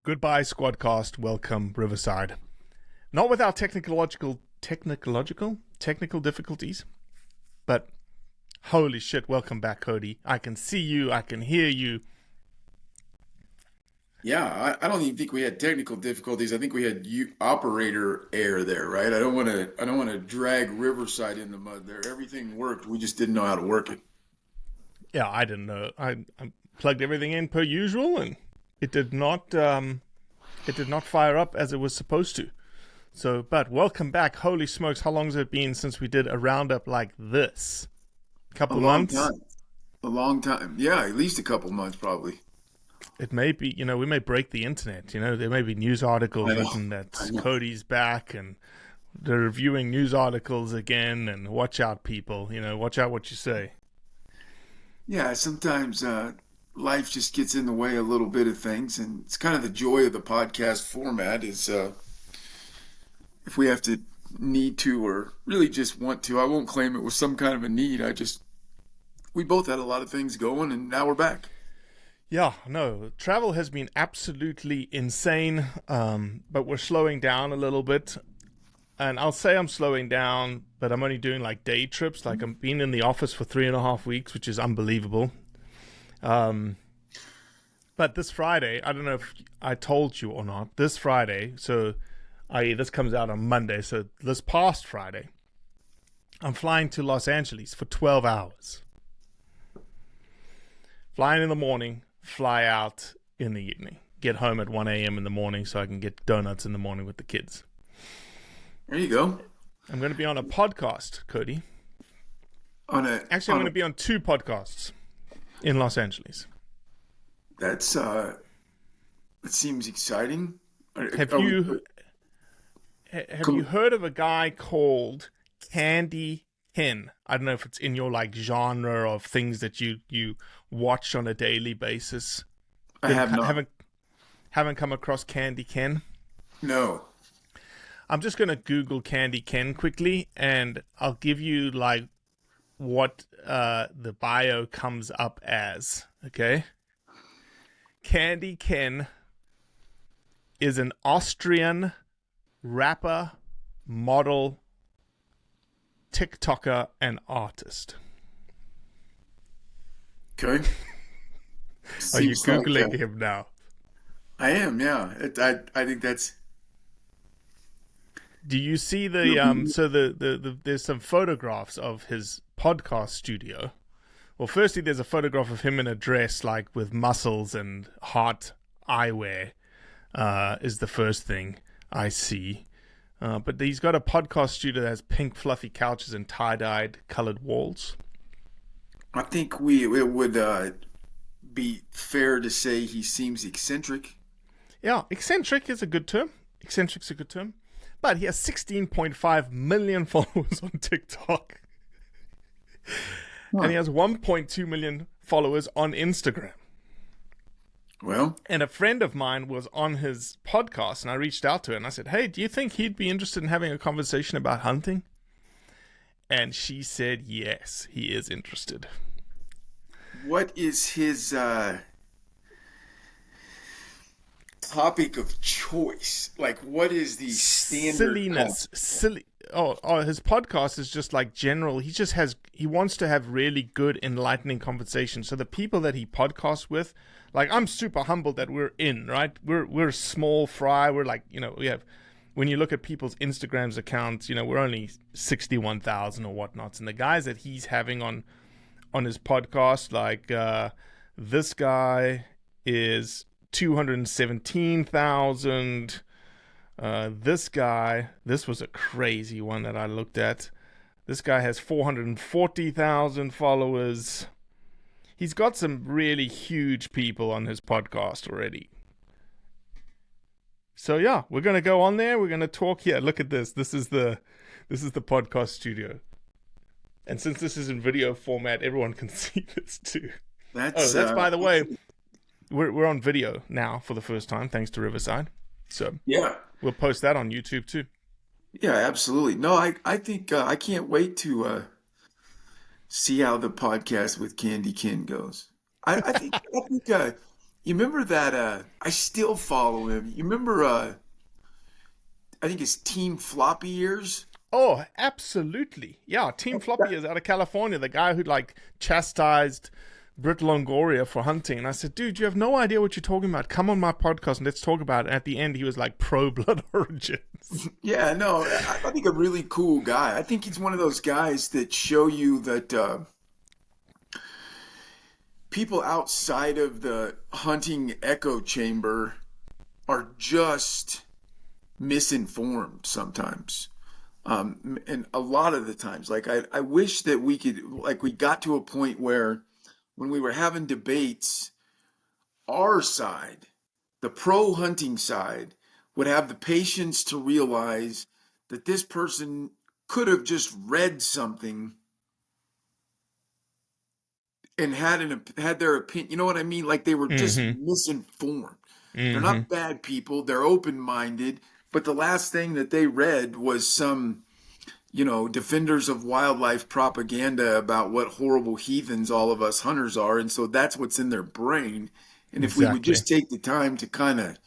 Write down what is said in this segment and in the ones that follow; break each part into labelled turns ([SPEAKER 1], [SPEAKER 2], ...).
[SPEAKER 1] Goodbye, Squadcast. Welcome, Riverside. Not without technical difficulties, but holy shit, welcome back, Cody. I can see you, I can hear you.
[SPEAKER 2] Yeah, I don't even think we had technical difficulties. I think we had operator error there, right? I don't want to drag Riverside in the mud there. Everything worked. We just didn't know how to work it.
[SPEAKER 1] Yeah, I didn't know. I plugged everything in per usual, and it did not fire up as it was supposed to. So, but welcome back. Holy smokes, how long has it been since we did a roundup like this?
[SPEAKER 2] A
[SPEAKER 1] Couple
[SPEAKER 2] long
[SPEAKER 1] months?
[SPEAKER 2] time. A long time. Yeah, at least a couple months probably.
[SPEAKER 1] It may be, we may break the internet. There may be news articles
[SPEAKER 2] I know.
[SPEAKER 1] written that
[SPEAKER 2] I know.
[SPEAKER 1] Cody's back and they're reviewing news articles again, and watch out, people. Watch out what you say.
[SPEAKER 2] Yeah, sometimes life just gets in the way a little bit of things, and it's kind of the joy of the podcast format is if we have to need to or really just want to. I won't claim it was some kind of a need. We both had a lot of things going, and now we're back.
[SPEAKER 1] Yeah, no, travel has been absolutely insane, but we're slowing down a little bit. And I'll say I'm slowing down, but I'm only doing like day trips. Like I'm being in the office for 3.5 weeks, which is unbelievable. But this Friday, I don't know if I told you or not, this Friday, so this comes out on Monday, so this past Friday, I'm flying to Los Angeles for 12 hours. Flying in the morning, fly out in the evening. Get home at 1 a.m. in the morning so I can get donuts in the morning with the kids.
[SPEAKER 2] There you go.
[SPEAKER 1] I'm going to be on a podcast, Cody. Actually, I'm going to be on 2 podcasts in Los Angeles.
[SPEAKER 2] That's it seems exciting.
[SPEAKER 1] Have you heard of a guy called Candy Ken? I don't know if it's in your like genre of things that you watch on a daily basis.
[SPEAKER 2] I have not.
[SPEAKER 1] Haven't come across Candy Ken?
[SPEAKER 2] No.
[SPEAKER 1] I'm just going to Google Candy Ken quickly, and I'll give you like what the bio comes up as, okay? Candy Ken is an Austrian rapper, model, TikToker, and artist.
[SPEAKER 2] Okay.
[SPEAKER 1] Are you
[SPEAKER 2] Seems like,
[SPEAKER 1] Googling him now?
[SPEAKER 2] I am, yeah. I think that's.
[SPEAKER 1] Do you see the there's some photographs of his podcast studio. Well, firstly, there's a photograph of him in a dress, like with muscles and heart eyewear, is the first thing I see. But he's got a podcast studio that has pink fluffy couches and tie-dyed colored walls.
[SPEAKER 2] I think it would be fair to say he seems eccentric.
[SPEAKER 1] Yeah, eccentric is a good term. Eccentric's a good term. But he has 16.5 million followers on TikTok. And he has 1.2 million followers on Instagram.
[SPEAKER 2] Well,
[SPEAKER 1] and a friend of mine was on his podcast, and I reached out to her and I said, hey, do you think he'd be interested in having a conversation about hunting? And she said, yes, he is interested.
[SPEAKER 2] What is his topic of choice? Like, what is the standard?
[SPEAKER 1] Silliness. Oh, his podcast is just like general. He wants to have really good, enlightening conversations. So the people that he podcasts with, like, I'm super humbled that we're in, right? We're small fry. We're like, we have, when you look at people's Instagram's accounts, we're only 61,000 or whatnots. And the guys that he's having on his podcast, like, this guy is 217,000. This guy, this was a crazy one that I looked at. This guy has 440,000 followers. He's got some really huge people on his podcast already. So yeah, we're going to go on there. We're going to talk here. Look at this. This is the podcast studio. And since this is in video format, everyone can see this too. That's by the way, we're on video now for the first time, thanks to Riverside. So
[SPEAKER 2] yeah,
[SPEAKER 1] we'll post that on YouTube too.
[SPEAKER 2] Yeah, absolutely. No, I think I can't wait to see how the podcast with Candy Ken goes. I think You remember that? I still follow him. You remember? I think it's Team Floppy Ears.
[SPEAKER 1] Oh, absolutely. Yeah, Team Floppy is out of California, the guy who like chastised Brit Longoria for hunting. And I said, dude, you have no idea what you're talking about. Come on my podcast and let's talk about it. And at the end, he was like pro Blood Origins.
[SPEAKER 2] Yeah, no, I think a really cool guy. I think he's one of those guys that show you that people outside of the hunting echo chamber are just misinformed sometimes. And a lot of the times, like I wish that we could, like we got to a point where when we were having debates, our side, the pro hunting side, would have the patience to realize that this person could have just read something and had their opinion. You know what I mean? Like they were just misinformed. They're not bad people. They're open-minded. But the last thing that they read was some, defenders of wildlife propaganda about what horrible heathens all of us hunters are. And so that's what's in their brain. And if we would just take the time to kind of,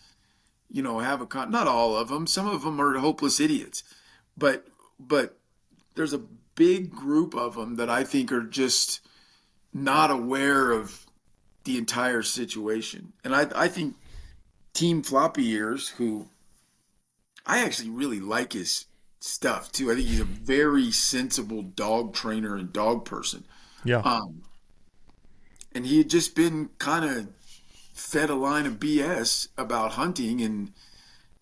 [SPEAKER 2] have not all of them, some of them are hopeless idiots, but there's a big group of them that I think are just not aware of the entire situation. And I think Team Floppy Ears, who I actually really like his stuff too. I think he's a very sensible dog trainer and dog person.
[SPEAKER 1] Yeah.
[SPEAKER 2] And he had just been kind of fed a line of BS about hunting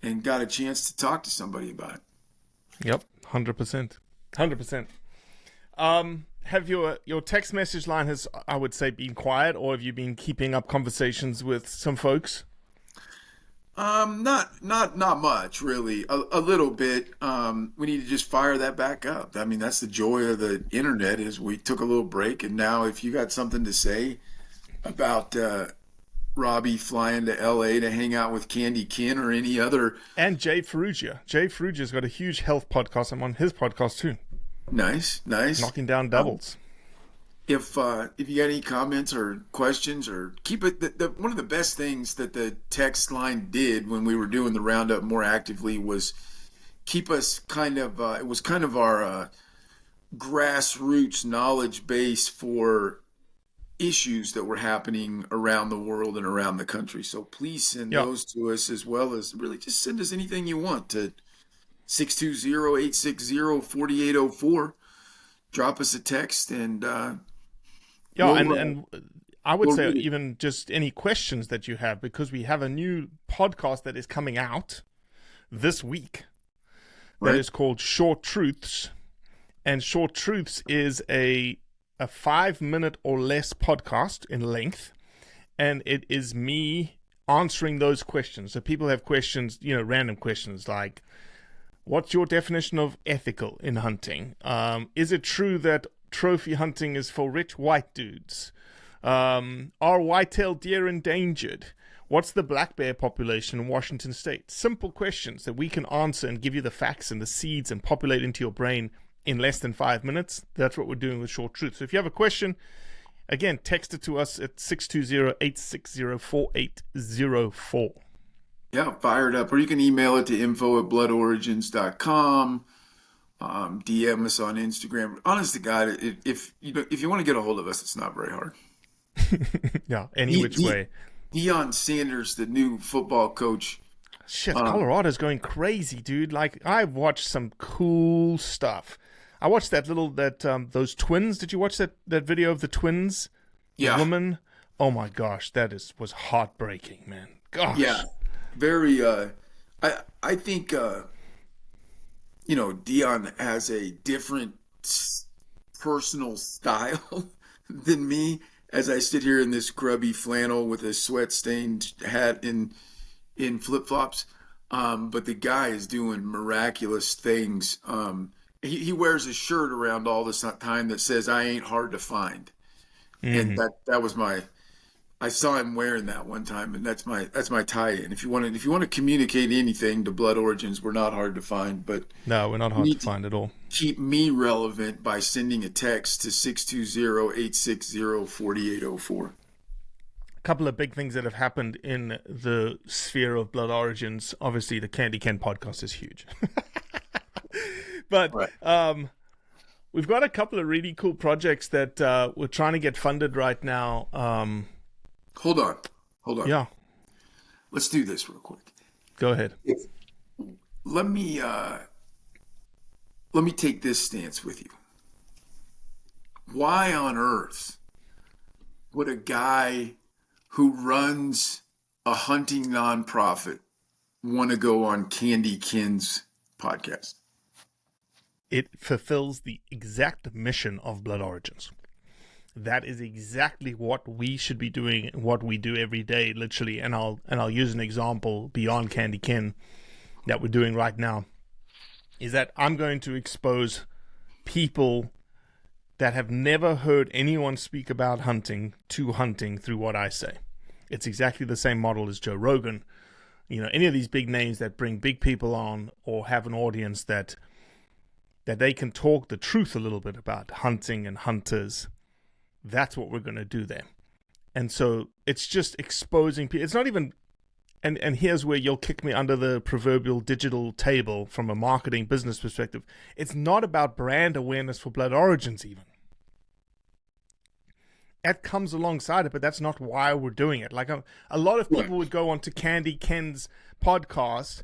[SPEAKER 2] and got a chance to talk to somebody about it.
[SPEAKER 1] Yep. 100%. 100%. Have your text message line has, I would say, been quiet, or have you been keeping up conversations with some folks?
[SPEAKER 2] Not much really. A little bit. We need to just fire that back up. I mean, that's the joy of the internet is we took a little break, and now if you got something to say about Robbie flying to LA to hang out with Candy Kin or any other,
[SPEAKER 1] and Jay Ferrugia. Jay Ferrugia's got a huge health podcast. I'm on his podcast too.
[SPEAKER 2] Nice.
[SPEAKER 1] Knocking down doubles.
[SPEAKER 2] If you got any comments or questions, or keep it, one of the best things that the text line did when we were doing the roundup more actively was keep us kind of, it was kind of our grassroots knowledge base for issues that were happening around the world and around the country. So please send those to us, as well as really just send us anything you want to 620-860-4804. Drop us a text and
[SPEAKER 1] and I would say even just any questions that you have, because we have a new podcast that is coming out this week that is called Short Truths. And Short Truths is a 5-minute or less podcast in length. And it is me answering those questions. So people have questions, random questions like, what's your definition of ethical in hunting? Is it true that trophy hunting is for rich white dudes? Are white-tailed deer endangered? What's the black bear population in Washington state? Simple questions that we can answer and give you the facts and the seeds and populate into your brain in less than 5 minutes. That's what we're doing with Short Truth. So if you have a question, again, text it to us at 620-860-4804.
[SPEAKER 2] Yeah, fire it up. Or you can email it to info@bloodorigins.com. DM us on Instagram. Honest to God, if you want to get a hold of us, it's not very hard.
[SPEAKER 1] Yeah, any which way.
[SPEAKER 2] Deion Sanders, the new football coach.
[SPEAKER 1] Shit, Colorado's going crazy, dude. Like, I've watched some cool stuff. I watched those twins. Did you watch that video of the twins?
[SPEAKER 2] Yeah.
[SPEAKER 1] The woman? Oh my gosh, was heartbreaking, man. Gosh.
[SPEAKER 2] Yeah. Very, I think, Deion has a different personal style than me as I sit here in this grubby flannel with a sweat-stained hat in flip-flops. But the guy is doing miraculous things. He wears a shirt around all this time that says, "I ain't hard to find." Mm-hmm. And that was I saw him wearing that one time, and that's my tie-in. If you want to communicate anything to Blood Origins, we're not hard to find, but
[SPEAKER 1] no, we're not hard to find at all.
[SPEAKER 2] Keep me relevant by sending a text to 620-860-4804.
[SPEAKER 1] couple of big things that have happened in the sphere of Blood Origins. Obviously, the Candy Ken podcast is huge. But
[SPEAKER 2] Right.
[SPEAKER 1] we've got a couple of really cool projects that we're trying to get funded right now.
[SPEAKER 2] Hold on. Hold on.
[SPEAKER 1] Yeah,
[SPEAKER 2] Let's do this real quick.
[SPEAKER 1] go ahead.
[SPEAKER 2] If, let me take this stance with you. Why on earth would a guy who runs a hunting nonprofit want to go on Candy Ken's podcast?
[SPEAKER 1] It fulfills the exact mission of Blood Origins. That is exactly what we should be doing, what we do every day, literally. And I'll use an example beyond Candy Ken that we're doing right now. Is that I'm going to expose people that have never heard anyone speak about hunting to hunting through what I say. It's exactly the same model as Joe Rogan. You know, any of these big names that bring big people on or have an audience that they can talk the truth a little bit about hunting and hunters. That's what we're going to do there. And so it's just exposing people. It's not even, and here's where you'll kick me under the proverbial digital table from a marketing business perspective. It's not about brand awareness for Blood Origins even. That comes alongside it, but that's not why we're doing it. Like a lot of people would go onto Candy Ken's podcast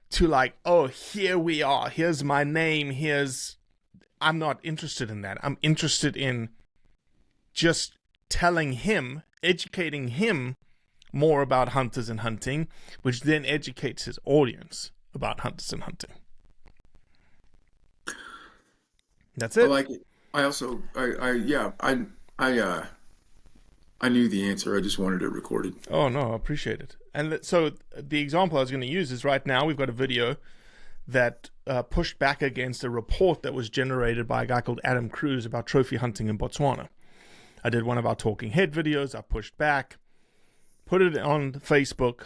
[SPEAKER 1] to like, oh, here we are. Here's my name. I'm not interested in that. I'm interested in just telling him, educating him more about hunters and hunting, which then educates his audience about hunters and hunting. That's it.
[SPEAKER 2] I like it. I also, I knew the answer. I just wanted it recorded.
[SPEAKER 1] Oh, no, I appreciate it. And so the example I was going to use is right now we've got a video that pushed back against a report that was generated by a guy called Adam Cruz about trophy hunting in Botswana. I did one of our talking head videos. I pushed back, put it on Facebook,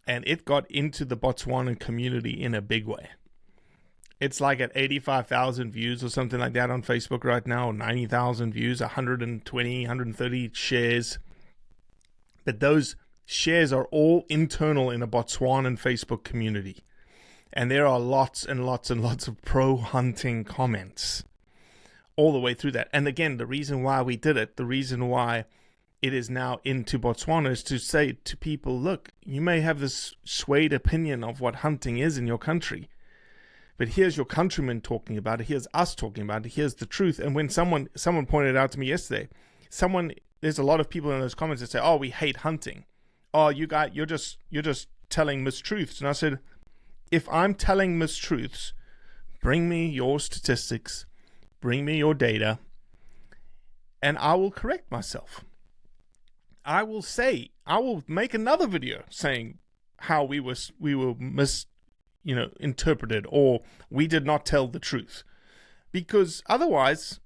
[SPEAKER 1] and it got into the Botswanan community in a big way. It's like at 85,000 views or something like that on Facebook right now, or 90,000 views, 120, 130 shares. But those shares are all internal in a Botswanan Facebook community. And there are lots and lots and lots of pro-hunting comments all the way through that. And again, the reason why we did it, the reason why it is now into Botswana is to say to people, look, you may have this swayed opinion of what hunting is in your country, but here's your countrymen talking about it. Here's us talking about it. Here's the truth. And when someone pointed out to me yesterday, there's a lot of people in those comments that say, oh, we hate hunting. Oh, you're just telling mistruths. And I said, if I'm telling mistruths, bring me your statistics, bring me your data, and I will correct myself. I will make another video saying how we were interpreted, or we did not tell the truth, because otherwise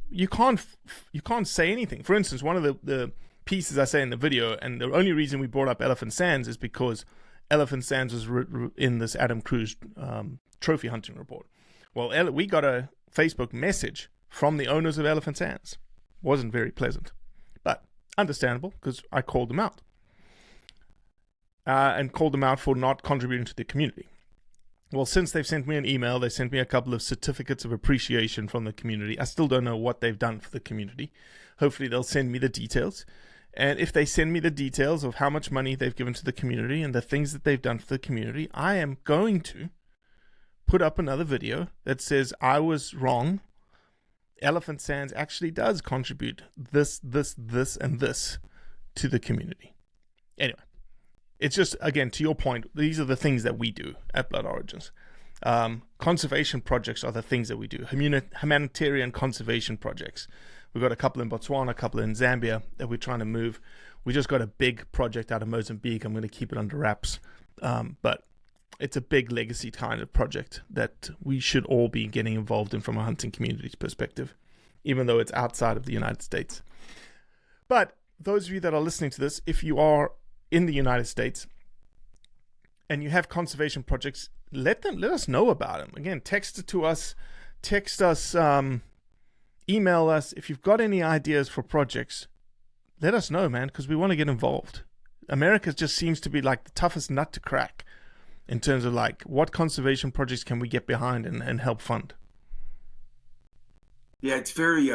[SPEAKER 1] you can't say anything. For instance, one of the pieces I say in the video, and the only reason we brought up Elephant Sands is because Elephant Sands was in this Adam Cruz trophy hunting report. Well, we got a Facebook message from the owners of Elephant Sands. Wasn't very pleasant, but understandable because I called them out. And called them out for not contributing to the community. Well, since they've sent me an email, they sent me a couple of certificates of appreciation from the community. I still don't know what they've done for the community. Hopefully they'll send me the details. And if they send me the details of how much money they've given to the community and the things that they've done for the community, I am going to put up another video that says I was wrong. Elephant Sands actually does contribute this, and this to the community. Anyway. It's just, again, to your point, these are the things that we do at Blood Origins. Conservation projects are the things that we do. Humanitarian conservation projects. We've got a couple in Botswana, a couple in Zambia that we're trying to move. We just got a big project out of Mozambique. I'm going to keep it under wraps. But it's a big legacy kind of project that we should all be getting involved in from a hunting community's perspective, even though it's outside of the United States. But those of you that are listening to this, if you are in the United States and you have conservation projects, let us know about them. Again, text us, email us. If you've got any ideas for projects, let us know, man, because we want to get involved. America just seems to be like the toughest nut to crack in terms of like what conservation projects can we get behind and help fund.
[SPEAKER 2] Yeah, it's very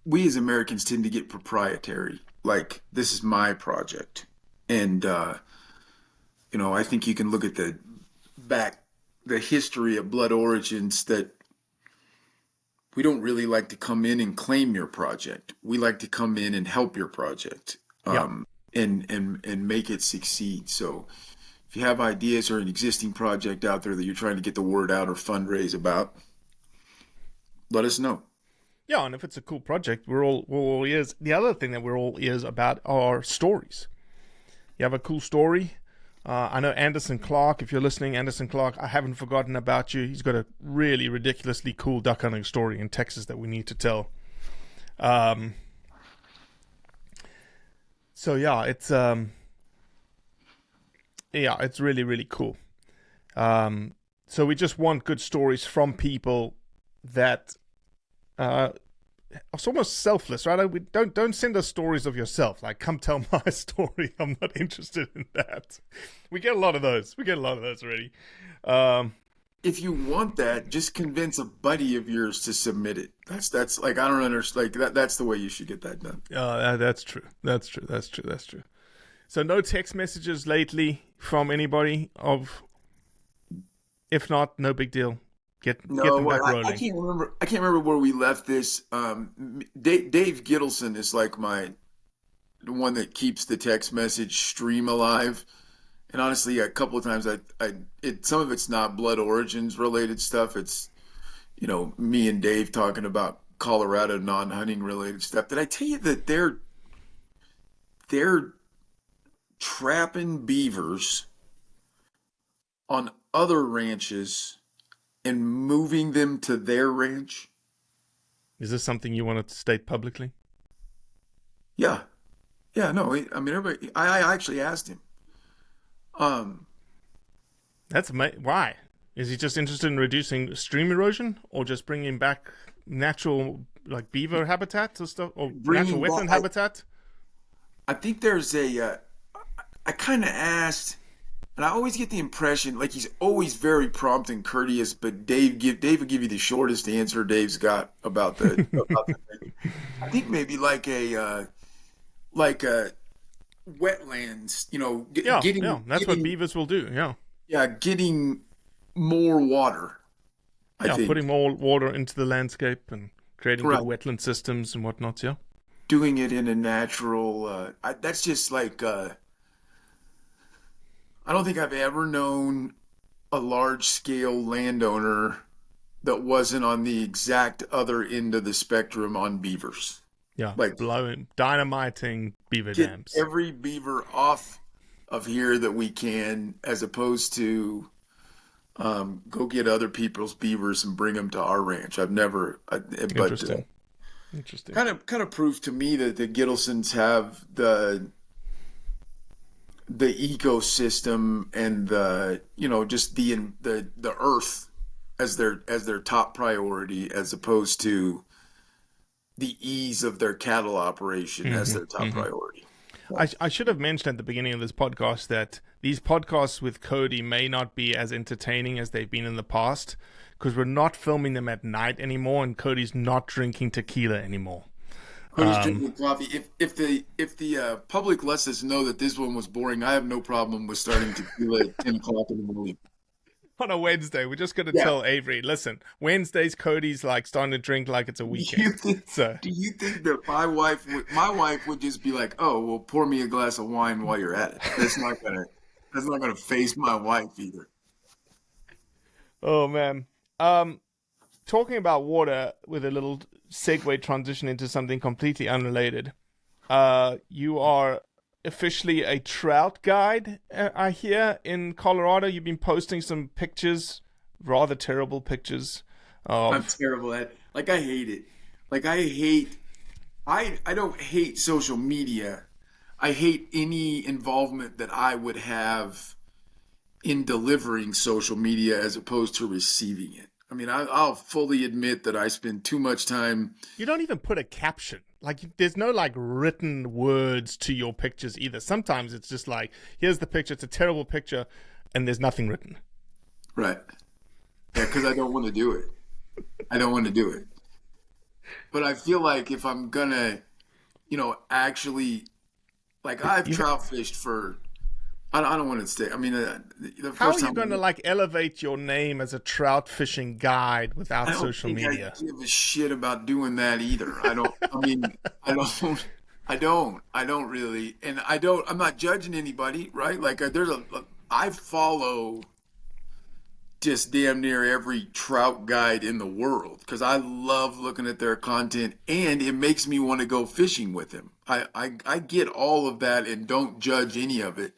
[SPEAKER 2] we as Americans tend to get proprietary. Like this is my project. And I think you can look at the history of blood origins that we don't really like to come in and claim your project. We like to come in and help your project,
[SPEAKER 1] Yeah.
[SPEAKER 2] and make it succeed. So if you have ideas or an existing project out there that you're trying to get the word out or fundraise about, let us know.
[SPEAKER 1] Yeah, and if it's a cool project, we're all ears. The other thing that we're all ears about are stories. You have a cool story. I know Anderson Clark, if you're listening, Anderson Clark, I haven't forgotten about you. He's got a really ridiculously cool duck hunting story in Texas that we need to tell. So yeah, it's really, really cool. So we just want good stories from people that it's almost selfless, right? We don't send us stories of yourself. Like, come tell my story. I'm not interested in that. We get a lot of those. We get a lot of those already.
[SPEAKER 2] If you want that, just convince a buddy of yours to submit it. That's like I don't understand. Like that's the way you should get that done.
[SPEAKER 1] That's true. That's true. That's true. That's true. So no text messages lately from anybody of. If not, no big deal. Get them back rolling.
[SPEAKER 2] I can't remember. I can't remember where we left this. Dave Gittleson is like the one that keeps the text message stream alive. And honestly, a couple of times, some of it's not blood origins related stuff. It's me and Dave talking about Colorado non-hunting related stuff. Did I tell you that they're trapping beavers on other ranches and moving them to their ranch?
[SPEAKER 1] Is this something you want to state publicly?
[SPEAKER 2] Yeah. No, I mean, everybody. I actually asked him.
[SPEAKER 1] That's why. Is he just interested in reducing stream erosion, or just bringing back natural like beaver habitat or stuff, or natural wetland habitat?
[SPEAKER 2] I think there's I kind of asked. And I always get the impression, like he's always very prompt and courteous, but Dave will give you the shortest answer Dave's got about the thing. I think maybe like a wetlands,
[SPEAKER 1] That's what beavers will do.
[SPEAKER 2] Getting more water. I think
[SPEAKER 1] putting more water into the landscape and creating good wetland systems and whatnot. Yeah,
[SPEAKER 2] doing it in a natural. That's just like. I don't think I've ever known a large-scale landowner that wasn't on the exact other end of the spectrum on beavers.
[SPEAKER 1] Yeah, like dynamiting beaver
[SPEAKER 2] get
[SPEAKER 1] dams.
[SPEAKER 2] Every beaver off of here that we can, as opposed to go get other people's beavers and bring them to our ranch. I've never.
[SPEAKER 1] Interesting.
[SPEAKER 2] Kind of proves to me that the Gittlesons have the ecosystem and just the earth as their top priority, as opposed to the ease of their cattle operation as their top priority.
[SPEAKER 1] I should have mentioned at the beginning of this podcast that these podcasts with Cody may not be as entertaining as they've been in the past, because we're not filming them at night anymore, and Cody's not drinking tequila anymore.
[SPEAKER 2] Cody's drinking coffee. If the public lets us know that this one was boring, I have no problem with starting tequila at 10 o'clock in the morning.
[SPEAKER 1] On a Wednesday, we're just going to tell Avery, listen, Wednesdays, Cody's like starting to drink like it's a weekend.
[SPEAKER 2] Do you think that my wife would just be like, oh, well, pour me a glass of wine while you're at it? That's not gonna faze my wife either.
[SPEAKER 1] Oh man. Talking about water with a little segue transition into something completely unrelated. You are officially a trout guide, I hear, in Colorado. You've been posting some pictures, rather terrible pictures.
[SPEAKER 2] I'm terrible at it. Like, I hate it. Like, I don't hate social media. I hate any involvement that I would have in delivering social media as opposed to receiving it. I mean, I'll fully admit that I spend too much time.
[SPEAKER 1] You don't even put a caption. Like, there's no like written words to your pictures either. Sometimes it's just like, here's the picture. It's a terrible picture, and there's nothing written.
[SPEAKER 2] Right. Yeah, because I don't want to do it. I don't want to do it. But I feel like if I'm gonna, actually, like I've
[SPEAKER 1] You,
[SPEAKER 2] trout fished for. I don't want to stay. I mean, the
[SPEAKER 1] how are
[SPEAKER 2] first
[SPEAKER 1] you
[SPEAKER 2] time
[SPEAKER 1] going to like elevate your name as a trout fishing guide without
[SPEAKER 2] I don't
[SPEAKER 1] social
[SPEAKER 2] think I
[SPEAKER 1] media?
[SPEAKER 2] give a shit about doing that either. I don't. I mean, I don't. I don't. I don't really, and I don't. I'm not judging anybody, right? Like, I follow just damn near every trout guide in the world because I love looking at their content and it makes me want to go fishing with them. I get all of that and don't judge any of it.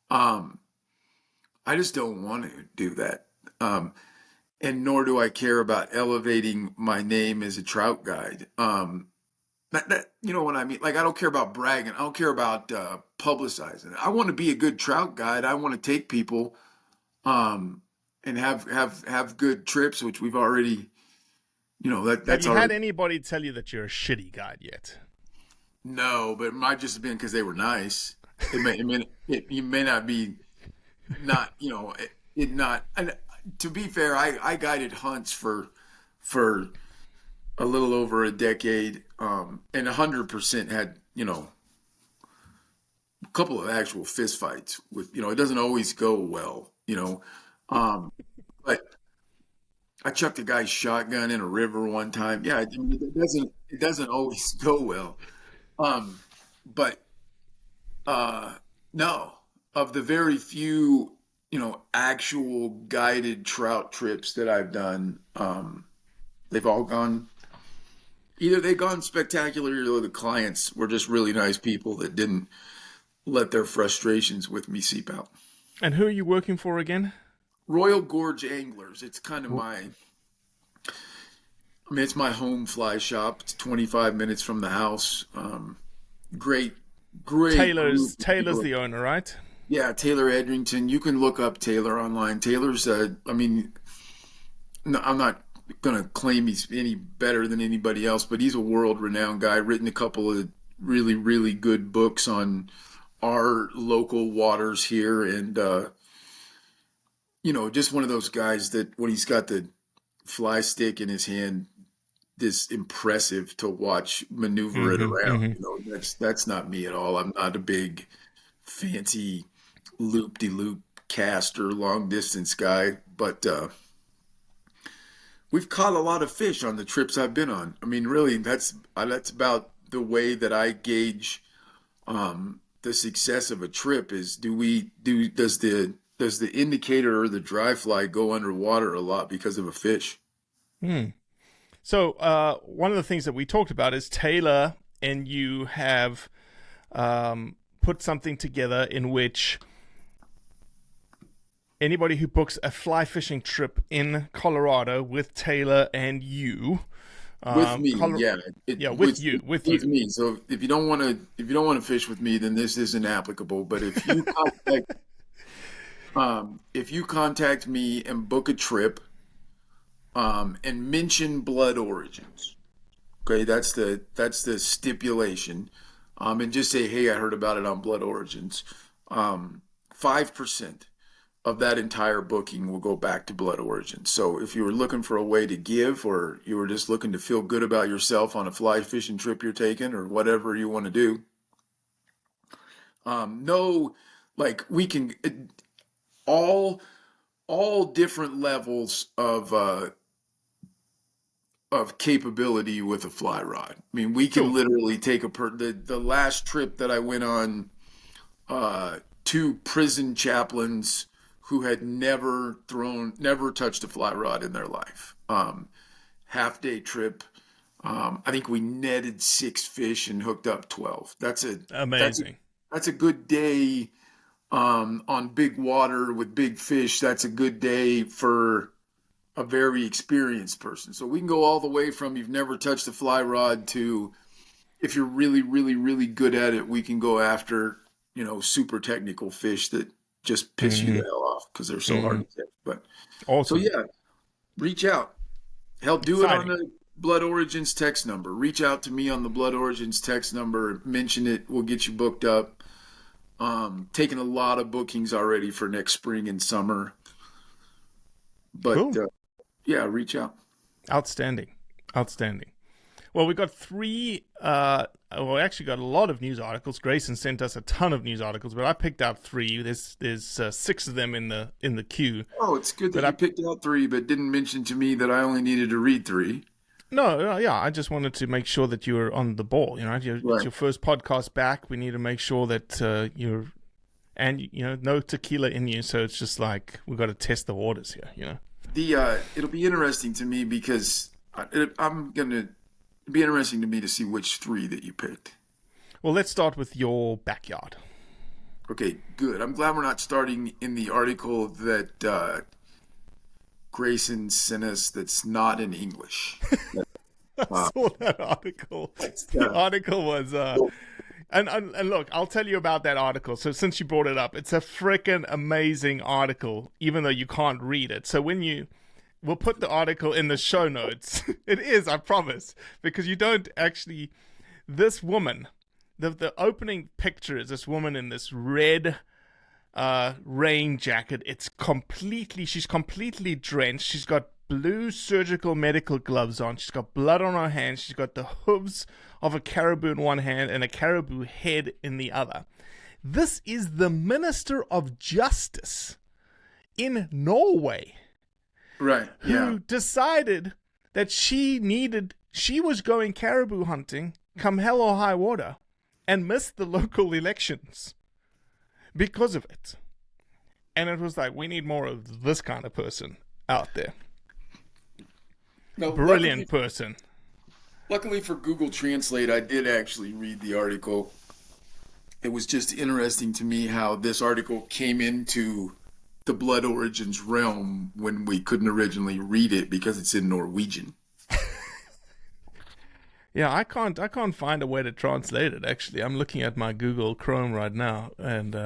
[SPEAKER 2] Um, I just don't want to do that. And nor do I care about elevating my name as a trout guide. You know what I mean? Like, I don't care about bragging. I don't care about publicizing. I want to be a good trout guide. I want to take people um, and have good trips, which we've already,
[SPEAKER 1] Have
[SPEAKER 2] that's
[SPEAKER 1] you had
[SPEAKER 2] already.
[SPEAKER 1] anybody tell you that you're a shitty guide yet?
[SPEAKER 2] No, but it might just have been because they were nice. You may not be not, it not. And to be fair, I guided hunts for a little over a decade, and 100% had, a couple of actual fist fights with, it doesn't always go well, but I chucked a guy's shotgun in a river one time. Yeah, I mean, it doesn't always go well. Um, but no, of the very few, actual guided trout trips that I've done, they've all gone either they've gone spectacular or the clients were just really nice people that didn't let their frustrations with me seep out.
[SPEAKER 1] And who are you working for again?
[SPEAKER 2] Royal Gorge Anglers, it's kind of it's my home fly shop. It's 25 minutes from the house. Great, great group of
[SPEAKER 1] Taylor's
[SPEAKER 2] people.
[SPEAKER 1] the owner, right?
[SPEAKER 2] Yeah, Taylor Edrington. You can look up Taylor online. Taylor's, I mean, no, I'm not going to claim he's any better than anybody else, but he's a world-renowned guy. Written a couple of really, really good books on our local waters here, and just one of those guys that when he's got the fly stick in his hand, this impressive to watch maneuver it
[SPEAKER 1] Mm-hmm.
[SPEAKER 2] around.
[SPEAKER 1] Mm-hmm.
[SPEAKER 2] That's not me at all. I'm not a big fancy loop-de-loop caster long distance guy, but we've caught a lot of fish on the trips I've been on. I mean, really, that's about the way that I gauge the success of a trip is does the indicator or the dry fly go underwater a lot because of a fish?
[SPEAKER 1] Hmm. So one of the things that we talked about is Taylor and you have put something together in which anybody who books a fly fishing trip in Colorado with Taylor and you,
[SPEAKER 2] With me,
[SPEAKER 1] Color-
[SPEAKER 2] yeah,
[SPEAKER 1] yeah,
[SPEAKER 2] with
[SPEAKER 1] with
[SPEAKER 2] with
[SPEAKER 1] you.
[SPEAKER 2] me. So if you don't want to fish with me, then this isn't applicable. But if you contact me and book a trip, and mention blood origins, okay, that's the stipulation, and just say, hey, I heard about it on blood origins. 5% of that entire booking will go back to blood origins. So if you were looking for a way to give, or you were just looking to feel good about yourself on a fly fishing trip you're taking, or whatever you want to do, no, like we can all all different levels of capability with a fly rod. I mean, we can
[SPEAKER 1] Sure.
[SPEAKER 2] literally take the last trip that I went on, two prison chaplains who had never touched a fly rod in their life. Half day trip. I think we netted 6 fish and hooked up 12. That's a
[SPEAKER 1] Amazing.
[SPEAKER 2] that's a good day on big water with big fish. That's a good day for a very experienced person. So we can go all the way from you've never touched a fly rod to if you're really, really, really good at it, we can go after, super technical fish that just piss you
[SPEAKER 1] Mm-hmm.
[SPEAKER 2] the hell off because they're so hard
[SPEAKER 1] Mm-hmm.
[SPEAKER 2] to catch. But so
[SPEAKER 1] Awesome.
[SPEAKER 2] yeah, reach out. Hell, do it on
[SPEAKER 1] Exciting.
[SPEAKER 2] the Blood Origins text number. Reach out to me on the Blood Origins text number. Mention it. We'll get you booked up. Taking a lot of bookings already for next spring and summer. But
[SPEAKER 1] Cool.
[SPEAKER 2] yeah, reach out.
[SPEAKER 1] Outstanding. Outstanding. Well, we got three. We actually got a lot of news articles. Grayson sent us a ton of news articles, but I picked out three. There's six of them in the queue.
[SPEAKER 2] Oh, it's good that
[SPEAKER 1] But
[SPEAKER 2] you picked out three, but didn't mention to me that I only needed to read three.
[SPEAKER 1] no, yeah, I just wanted to make sure that you were on the ball. It's
[SPEAKER 2] Right.
[SPEAKER 1] your first podcast back. We need to make sure that you're, and no tequila in you. So it's just like we got to test the waters here.
[SPEAKER 2] It'll be interesting to me because I'm gonna it'd be interesting to me to see which three that you picked.
[SPEAKER 1] Well, let's start with your backyard.
[SPEAKER 2] Okay, good. I'm glad we're not starting in the article that Grayson sent us that's not in English.
[SPEAKER 1] I
[SPEAKER 2] Uh,
[SPEAKER 1] saw that article.
[SPEAKER 2] that's,
[SPEAKER 1] The article was and look, I'll tell you about that article. So since you brought it up, it's a freaking amazing article, even though you can't read it. So we'll put the article in the show notes. It is, I promise, because you don't actually. This woman, the opening picture is this woman in this red rain jacket. She's completely drenched. She's got blue surgical medical gloves on. She's got blood on her hands. She's got the hooves of a caribou in one hand and a caribou head in the other. This is the Minister of Justice in Norway
[SPEAKER 2] right. Yeah.
[SPEAKER 1] who decided that she was going caribou hunting come hell or high water and missed the local elections because of it. And it was like, we need more of this kind of person out there.
[SPEAKER 2] No,
[SPEAKER 1] Brilliant person.
[SPEAKER 2] Luckily for Google Translate, I did actually read the article. It was just interesting to me how this article came into the Blood Origins realm when we couldn't originally read it because it's in Norwegian.
[SPEAKER 1] Yeah, I can't find a way to translate it. Actually, I'm looking at my Google Chrome right now, and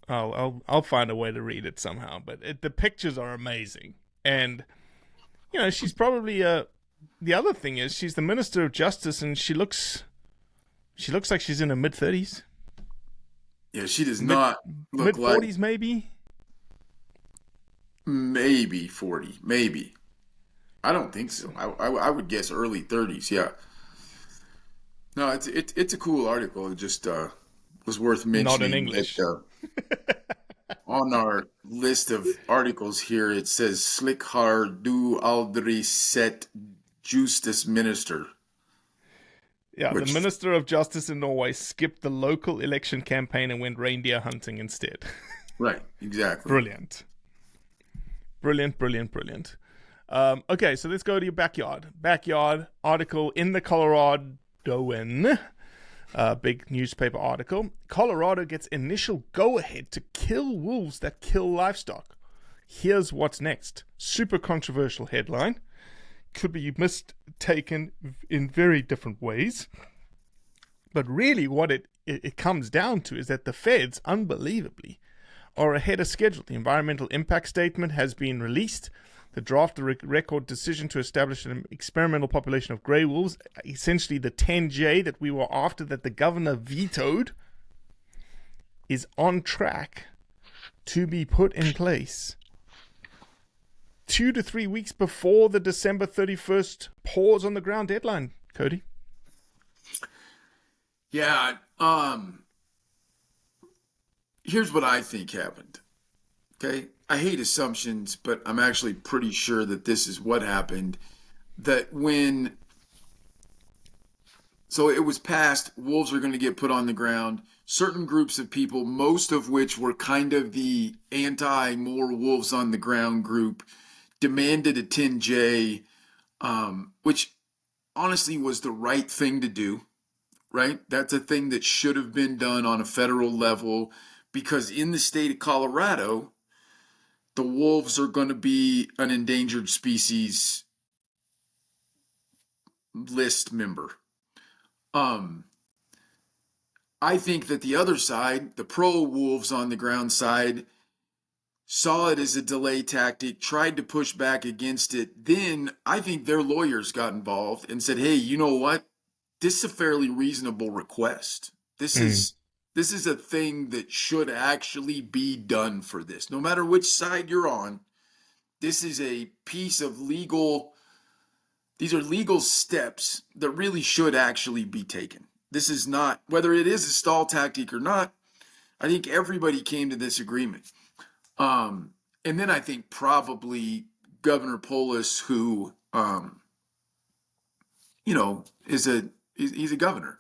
[SPEAKER 1] I'll find a way to read it somehow. But the pictures are amazing, and she's probably the other thing is she's the Minister of Justice, and she looks like she's in her mid-30s,
[SPEAKER 2] Yeah, she does
[SPEAKER 1] mid
[SPEAKER 2] not look like
[SPEAKER 1] mid-40s maybe.
[SPEAKER 2] maybe 40, maybe. I don't think so. I would guess early 30s. Yeah. No, it's a cool article. It just was worth
[SPEAKER 1] Not in
[SPEAKER 2] mentioning
[SPEAKER 1] English.
[SPEAKER 2] that on our list of articles here it says Slick har du aldri sett Justice Minister,
[SPEAKER 1] Yeah, the
[SPEAKER 2] which
[SPEAKER 1] Minister of Justice in Norway skipped the local election campaign and went reindeer hunting instead.
[SPEAKER 2] right, exactly.
[SPEAKER 1] Brilliant. Brilliant, brilliant, brilliant. Okay, so let's go to your backyard. Backyard article in the Coloradoan, big newspaper article. Colorado gets initial go-ahead to kill wolves that kill livestock. Here's what's next. Super controversial headline. Could be mistaken in very different ways. But really what it comes down to is that the feds, unbelievably, are ahead of schedule. The environmental impact statement has been released. The draft record decision to establish an experimental population of grey wolves, essentially the 10J that we were after that the governor vetoed, is on track to be put in place 2 to 3 weeks before the December 31st paws on the ground deadline, Cody.
[SPEAKER 2] Yeah, here's what I think happened. Okay, I hate assumptions, but I'm actually pretty sure that this is what happened. That so it was passed, wolves are going to get put on the ground. Certain groups of people, most of which were kind of the anti more wolves on the ground group, demanded a 10J, which honestly was the right thing to do, right? That's a thing that should have been done on a federal level because in the state of Colorado, the wolves are going to be an endangered species list member. I think that the other side, the pro wolves on the ground side, saw it as a delay tactic, tried to push back against it. Then I think their lawyers got involved and said, "Hey, you know what? This is a fairly reasonable request. This
[SPEAKER 1] Mm.
[SPEAKER 2] is this is a thing that should actually be done for this. No matter which side you're on, this is a piece of legal these are legal steps that really should actually be taken. This is not whether it is a stall tactic or not. I think everybody came to this agreement. And then I think probably Governor Polis, who he's a governor.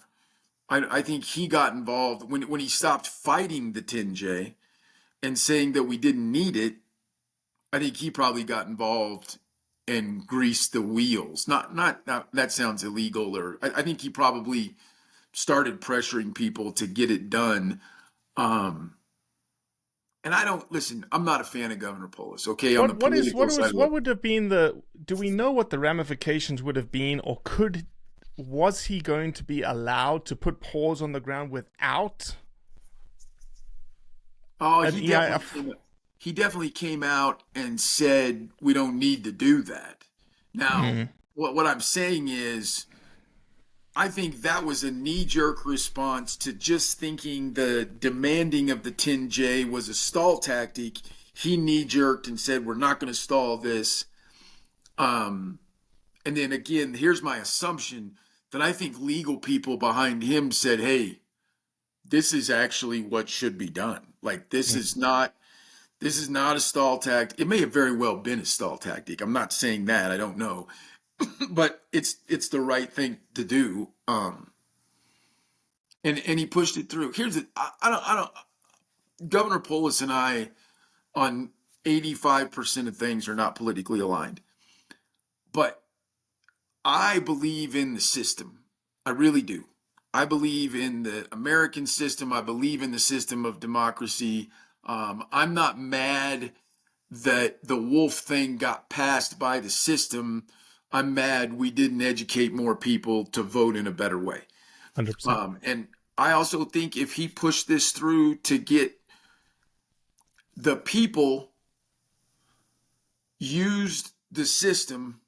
[SPEAKER 2] I think he got involved when he stopped fighting the 10J and saying that we didn't need it. I think he probably got involved and greased the wheels. Not that sounds illegal, or I think he probably started pressuring people to get it done. And I don't listen. I'm not a fan of Governor Polis. Okay, on the political side.
[SPEAKER 1] What would have been the? Do we know what the ramifications would have been, or was he going to be allowed to put paws on the ground without?
[SPEAKER 2] Oh, he definitely came out and said we don't need to do that. Now, what I'm saying is, I think that was a knee-jerk response to just thinking the demanding of the 10J was a stall tactic. He knee-jerked and said, we're not going to stall this. And then again, here's my assumption that I think legal people behind him said, hey, this is actually what should be done. Like, this is not a stall tactic. It may have very well been a stall tactic. I'm not saying that. I don't know. But it's the right thing to do. And he pushed it through. Here's it. I don't. Governor Polis and I, on 85% of things, are not politically aligned. But I believe in the system. I really do. I believe in the American system. I believe in the system of democracy. I'm not mad that the wolf thing got passed by the system. I'm mad we didn't educate more people to vote in a better way.
[SPEAKER 1] 100%.
[SPEAKER 2] And I also think if he pushed this through to get the people used the system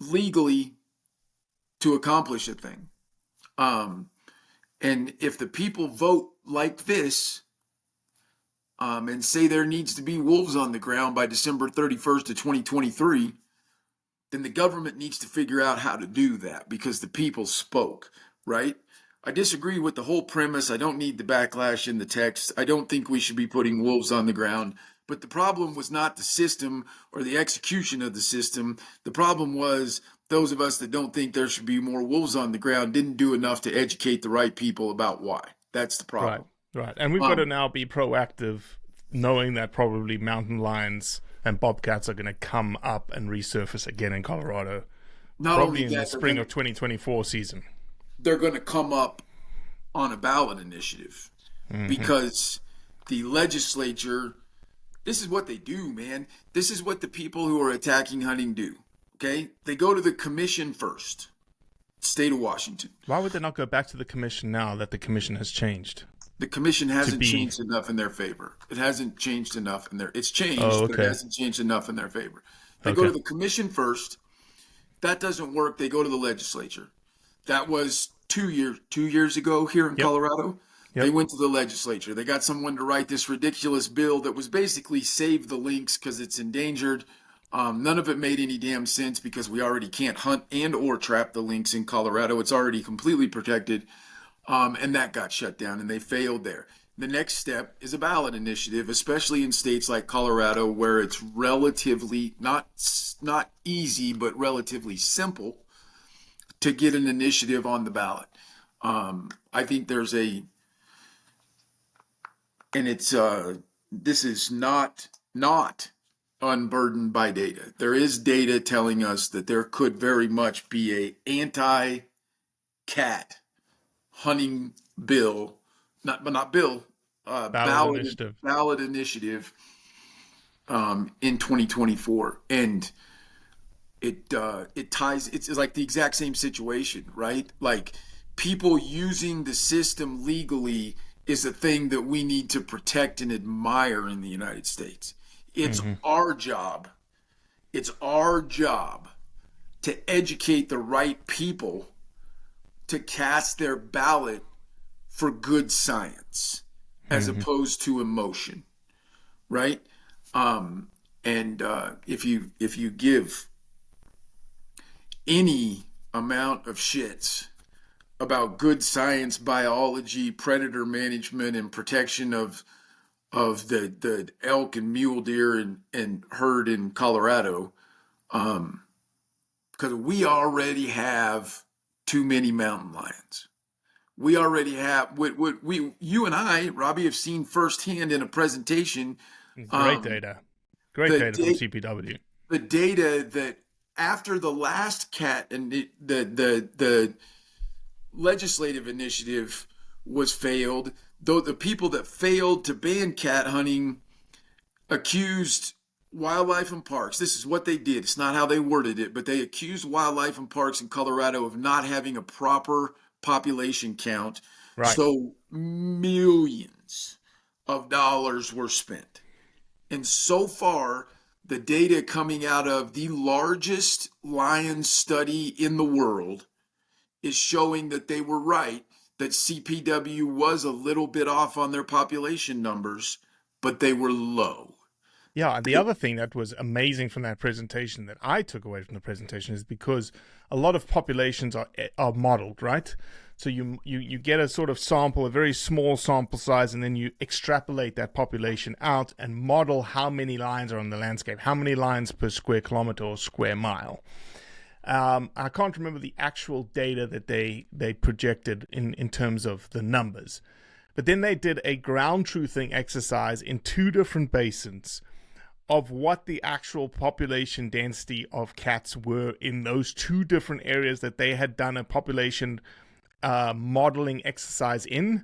[SPEAKER 2] legally to accomplish a thing. And if the people vote like this, and say there needs to be wolves on the ground by December 31st of 2023, then the government needs to figure out how to do that because the people spoke, right? I disagree with the whole premise. I don't need the backlash in the text. I don't think we should be putting wolves on the ground. But the problem was not the system or the execution of the system. The problem was those of us that don't think there should be more wolves on the ground didn't do enough to educate the right people about why. That's the problem.
[SPEAKER 1] Right. And we've got to now be proactive, knowing that probably mountain lions and bobcats are going to come up and resurface again in Colorado. Probably in the spring of 2024 season.
[SPEAKER 2] They're going to come up on a ballot initiative because the legislature, this is what they do, man. This is what the people who are attacking hunting do. Okay? They go to the commission first. State of Washington.
[SPEAKER 1] Why would they not go back to the commission now that the commission has changed?
[SPEAKER 2] The commission hasn't changed enough in their favor. It hasn't changed enough in their. It's changed, but it hasn't changed enough in their favor. They go to the commission first. That doesn't work. They go to the legislature. That was 2 years ago here in Colorado. They went to the legislature. They got someone to write this ridiculous bill that was basically save the lynx because it's endangered. None of it made any damn sense because we already can't hunt and or trap the lynx in Colorado. It's already completely protected. And that got shut down and they failed there. The next step is a ballot initiative, especially in states like Colorado where it's relatively not easy, but relatively simple to get an initiative on the ballot. I think there's and it's this is not unburdened by data. There is data telling us that there could very much be a anti-cat hunting bill, ballot initiative in 2024, and it ties. It's like the exact same situation, right? Like people using the system legally is a thing that we need to protect and admire in the United States. It's
[SPEAKER 1] Hmm.
[SPEAKER 2] our job. It's our job to educate the right people to cast their ballot for good science as
[SPEAKER 1] Hmm.
[SPEAKER 2] opposed to emotion, right? Um, and if you give any amount of shits about good science, biology, predator management, and protection of the elk and mule deer and herd in Colorado, um, because we already have too many mountain lions. We already have what we you and I, Robbie, have seen firsthand in a presentation.
[SPEAKER 1] Great
[SPEAKER 2] Um,
[SPEAKER 1] data. Great
[SPEAKER 2] the
[SPEAKER 1] data from
[SPEAKER 2] da-
[SPEAKER 1] CPW.
[SPEAKER 2] the data that after the last cat and the legislative initiative was failed, though the people that failed to ban cat hunting accused wildlife and parks. This is what they did. It's not how they worded it, but they accused wildlife and parks in Colorado of not having a proper population count.
[SPEAKER 1] Right.
[SPEAKER 2] So millions of dollars were spent. And so far, the data coming out of the largest lion study in the world is showing that they were right, that CPW was a little bit off on their population numbers, but they were low.
[SPEAKER 1] Yeah, and the other thing that was amazing from that presentation that I took away from the presentation is because a lot of populations are modeled, right? So you get a sort of sample, a very small sample size, and then you extrapolate that population out and model how many lions are on the landscape, how many lions per square kilometer or square mile. I can't remember the actual data that they projected in terms of the numbers, but then they did a ground truthing exercise in two different basins of what the actual population density of cats were in those two different areas that they had done a population modeling exercise in,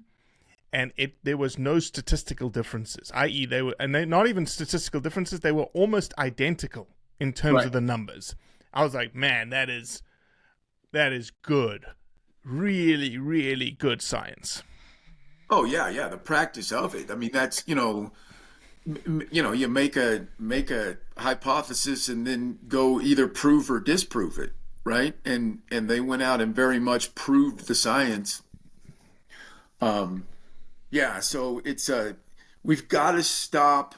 [SPEAKER 1] and there was no statistical differences. I.e., they're not even statistical differences; they were almost identical in terms of
[SPEAKER 2] Right.
[SPEAKER 1] the numbers. I was like, man, that is good, really, really good science.
[SPEAKER 2] Oh yeah, yeah. The practice of it. I mean, that's you make a hypothesis and then go either prove or disprove it, right? And they went out and very much proved the science. Um, yeah. So we've got to stop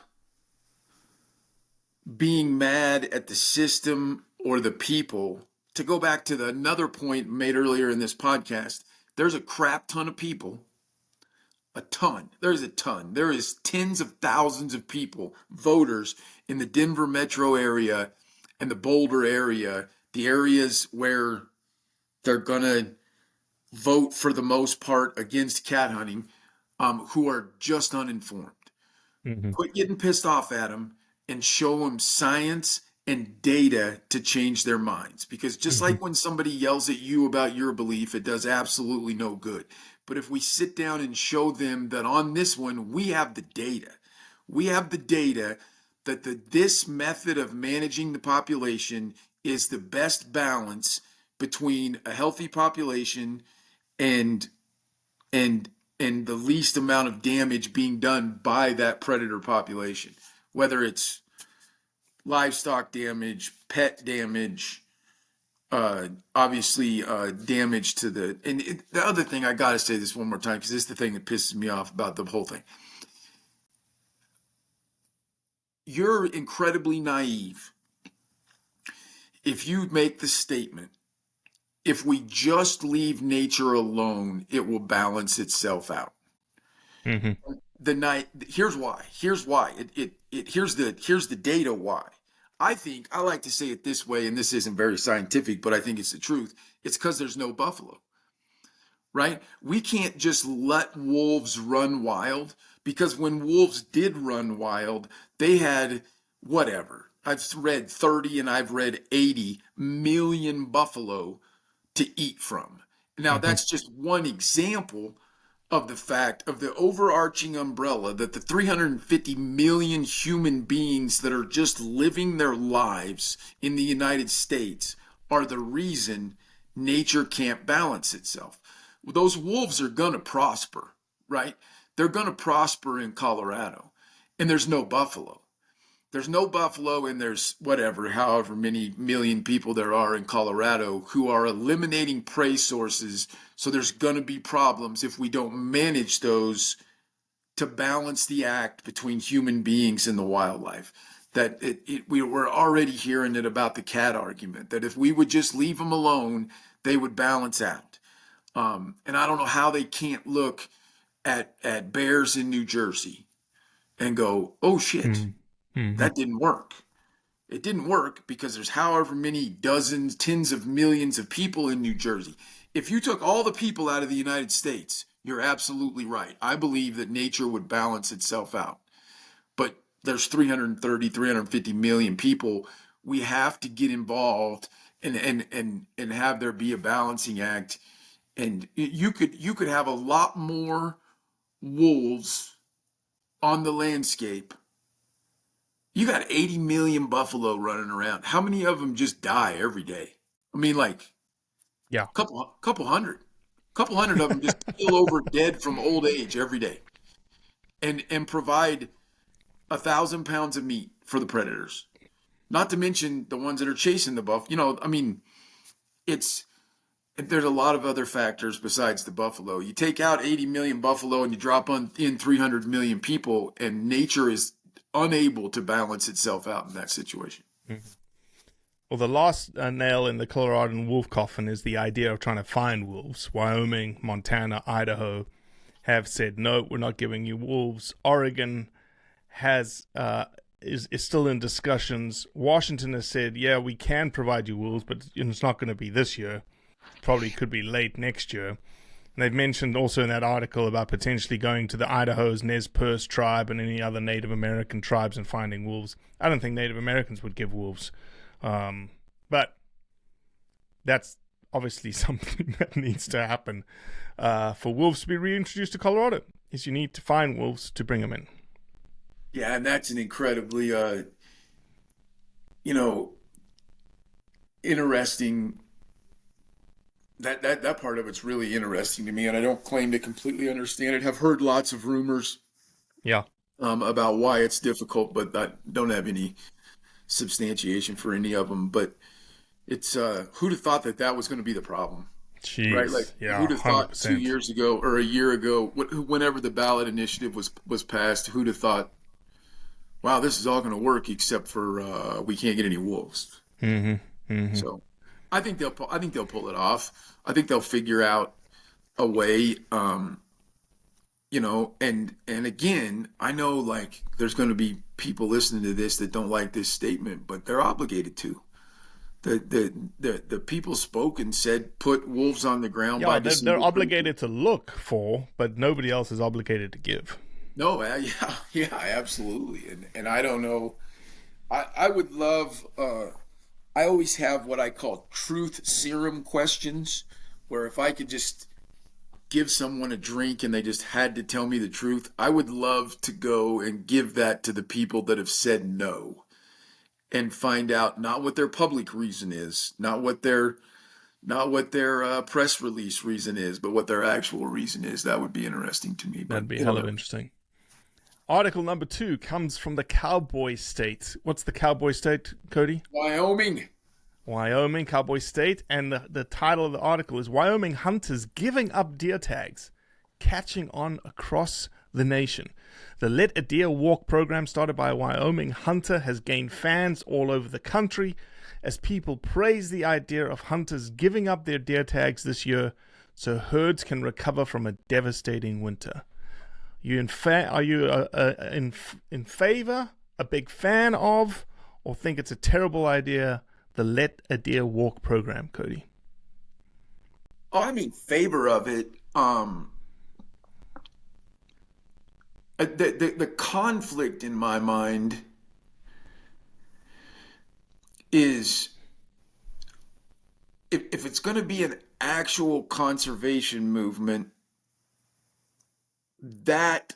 [SPEAKER 2] being mad at the system or the people. To go back to another point made earlier in this podcast, there's a crap ton of people, a ton. There's a ton. There is tens of thousands of people, voters in the Denver metro area and the Boulder area, the areas where they're going to vote for the most part against cat hunting, who are just uninformed.
[SPEAKER 1] Mm-hmm.
[SPEAKER 2] Quit getting pissed off at them and show them science and data to change their minds. Because just
[SPEAKER 1] Mm-hmm.
[SPEAKER 2] like when somebody yells at you about your belief, it does absolutely no good. But if we sit down and show them that on this one, we have the data, we have the data that this method of managing the population is the best balance between a healthy population and and and the least amount of damage being done by that predator population, whether it's livestock damage, pet damage, obviously damage to the other thing. I gotta say this one more time because this is the thing that pisses me off about the whole thing. You're incredibly naive if you make the statement, if we just leave nature alone, it will balance itself out.
[SPEAKER 1] Mm-hmm.
[SPEAKER 2] The night Here's why. Here's the data why. I think I like to say it this way, and this isn't very scientific, but I think it's the truth. It's because there's no buffalo, right? We can't just let wolves run wild, because when wolves did run wild, they had whatever. I've read 30 and I've read 80 million buffalo to eat from. Now,
[SPEAKER 1] Mm-hmm.
[SPEAKER 2] that's just one example of the fact of the overarching umbrella that the 350 million human beings that are just living their lives in the United States are the reason nature can't balance itself. Those wolves are going to prosper, right? they're going to prosper in Colorado. And there's no buffalo. There's no buffalo, and there's whatever, however many million people there are in Colorado who are eliminating prey sources. So there's going to be problems if we don't manage those to balance the act between human beings and the wildlife. That we're already hearing it about the cat argument, that if we would just leave them alone, they would balance out. And I don't know how they can't look at bears in New Jersey and go, oh shit, that didn't work. It didn't work because there's however many dozens, tens of millions of people in New Jersey. If you took all the people out of the United States, you're absolutely right. I believe that nature would balance itself out. But there's 330, 350 million people. We have to get involved and have there be a balancing act. And you could have a lot more wolves on the landscape. You got 80 million buffalo running around. How many of them just die every day? I mean, like,
[SPEAKER 1] Yeah.
[SPEAKER 2] couple hundred of them just keel over dead from old age every day, and provide 1,000 pounds of meat for the predators. Not to mention the ones that are chasing the buff. I mean, there's a lot of other factors besides the buffalo. You take out 80 million buffalo and you drop in 300 million people, and nature is unable to balance itself out in that situation.
[SPEAKER 1] Well, the last nail in the Coloradan wolf coffin is the idea of trying to find wolves. Wyoming, Montana, Idaho have said, no, we're not giving you wolves. Oregon is still in discussions. Washington has said, yeah, we can provide you wolves, but it's not going to be this year. Probably could be late next year. And they've mentioned also in that article about potentially going to the Idaho's Nez Perce tribe and any other Native American tribes and finding wolves. I don't think Native Americans would give wolves. But that's obviously something that needs to happen for wolves to be reintroduced to Colorado, is you need to find wolves to bring them in.
[SPEAKER 2] Yeah, and that's an incredibly, interesting. That part of it's really interesting to me, and I don't claim to completely understand it. I've heard lots of rumors,
[SPEAKER 1] Yeah,
[SPEAKER 2] about why it's difficult, but I don't have any substantiation for any of them. But it's who'd have thought that was going to be the problem, right? Like,
[SPEAKER 1] jeez, yeah,
[SPEAKER 2] who'd have thought 2
[SPEAKER 1] 100%.
[SPEAKER 2] years ago or a year ago, whenever the ballot initiative was passed, who'd have thought, wow, this is all going to work except for we can't get any wolves. So I think they'll pull it off. I think they'll figure out a way. And again, I know, like, there's going to be people listening to this that don't like this statement, but they're obligated to. The people spoke and said put wolves on the ground
[SPEAKER 1] Yeah,
[SPEAKER 2] by
[SPEAKER 1] they're
[SPEAKER 2] December.
[SPEAKER 1] obligated to look for, but nobody else is obligated to give.
[SPEAKER 2] No, yeah, absolutely. And I don't know. I would love. I always have what I call truth serum questions, where if I could just give someone a drink and they just had to tell me the truth, I would love to go and give that to the people that have said no, and find out not what their public reason is, not what their press release reason is, but what their actual reason is. That would be interesting to me. But
[SPEAKER 1] That'd be hell of interesting. Article number 2 comes from the Cowboy State. What's the Cowboy State, Cody?
[SPEAKER 2] Wyoming.
[SPEAKER 1] Wyoming, Cowboy State. And the title of the article is Wyoming Hunters Giving Up Deer Tags, Catching On Across the Nation. The Let a Deer Walk program started by a Wyoming hunter has gained fans all over the country as people praise the idea of hunters giving up their deer tags this year so herds can recover from a devastating winter. Are you in favor, a big fan of, or think it's a terrible idea, the Let a Deer Walk program, Cody?
[SPEAKER 2] Oh, I'm in favor of it. The conflict in my mind is if it's going to be an actual conservation movement, that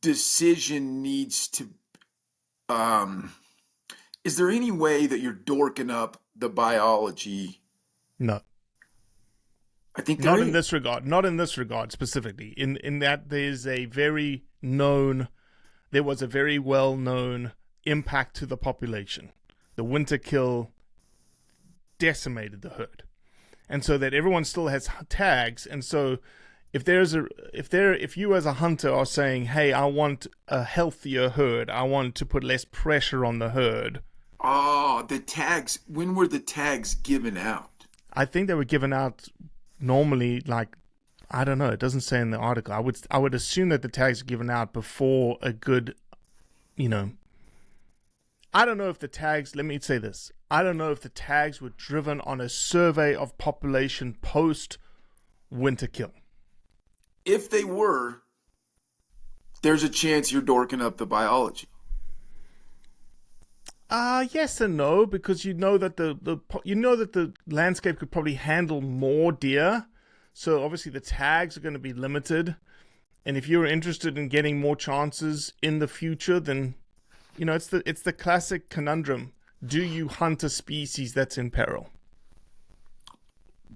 [SPEAKER 2] decision needs to. Is there any way that you're dorking up the biology?
[SPEAKER 1] No.
[SPEAKER 2] I think there
[SPEAKER 1] Not
[SPEAKER 2] is.
[SPEAKER 1] in this regard. Not in this regard specifically. In that there was a very well known impact to the population. The winter kill decimated the herd, and so that everyone still has tags. And so if you as a hunter are saying, "Hey, I want a healthier herd. I want to put less pressure on the herd."
[SPEAKER 2] Oh, the tags. When were the tags given out?
[SPEAKER 1] I think they were given out normally, like, I don't know. It doesn't say in the article. I would assume that the tags are given out before a good, I don't know if the tags. Let me say this. I don't know if the tags were driven on a survey of population post winter kill.
[SPEAKER 2] If they were, there's a chance you're dorking up the biology.
[SPEAKER 1] Yes and no, because you know that the landscape could probably handle more deer, so obviously the tags are going to be limited. And if you're interested in getting more chances in the future, then it's the classic conundrum: do you hunt a species that's in peril?